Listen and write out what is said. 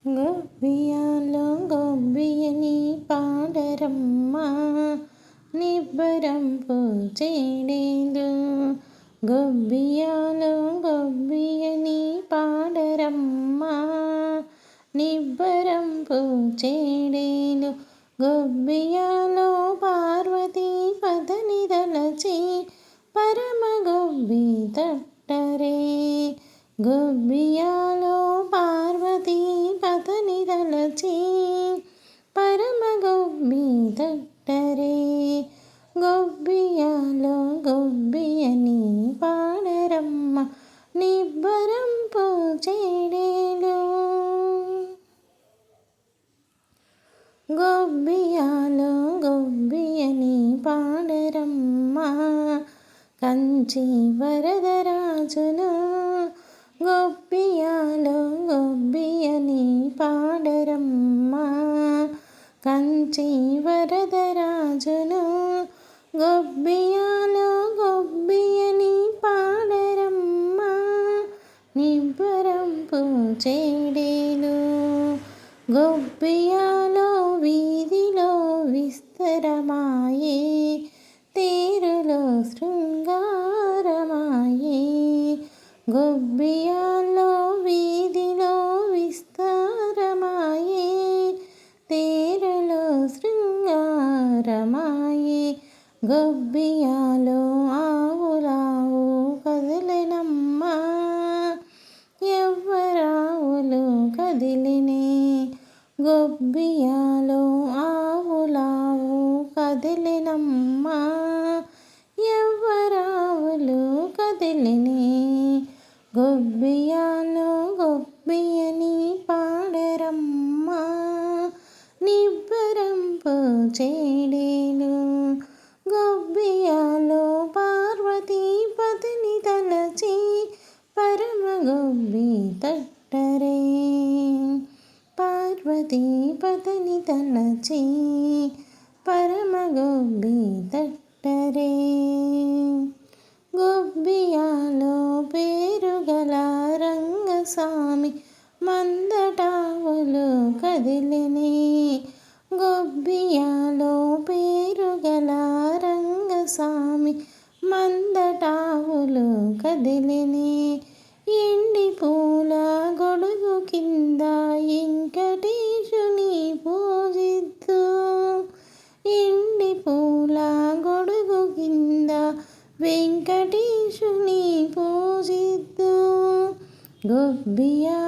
గొబ్బియాలో గొబ్బియని పాడరమ్మా నిబ్బరం పూచేడేలు. గొబ్బియాలో గొబ్బియని పాడరమ్మా నిబ్బరం పూచేడేలు. గొబ్బియాలో పార్వతీ పదని దలచి పరమ గొబ్బి తట్టరే. గొబ్బియాలో పార్వతీ పదని దలచి పరమ గొబ్బి తట్టరే. గొబ్బియాలో గొబ్బియని పాడరమ్మ నిబ్బరం పూచేడేలు. గొబ్బియాలో గొబ్బియని పాడరమ్మ కంచి వరదరాజును. గొబ్బియాలో గొబ్బియని పాడరమ్మ కంచి వరదరాజును. గొబ్బియాలో గొబ్బియని పాడరమ్మ నిబ్బరం పూచేడేలు. గొబ్బియాలో వీధిలో విస్తరమాయే తేరులో శృంగారమాయే. గొబ్బియాలో వీధిలో విస్తారమాయే తేరులో శృంగారమాయే. గొబ్బియాలో ఆవులావు కదిలినమ్మా ఎవ్వరావులు కదిలినే. గొబ్బియాలో ఆవులావు కదిలినమ్మా ఎవ్వరావులు కదిలినే. గొబ్బియాలో గొబ్బియని పాడరమ్మ నిబ్బరం పూచేడేలు. గొబ్బియాలో పార్వతీ పదని తలచి పరమ గొబ్బి తట్టరే. పార్వతీ పదని తలచి పరమ గొబ్బి తట్టరే. గొబ్బియాలో పేరుగల రంగస్వామి మందటావులు కదిలినే. గొబ్బియాలో పేరుగల రంగస్వామి మందటావులు కదిలినే. ఎండి పూల గొడుగు కింద వెంకటేశుని పూజిద్దు. ఎండి పూల గొడుగు కింద వెంకటేశుని పూజిద్దు. గొబ్బియా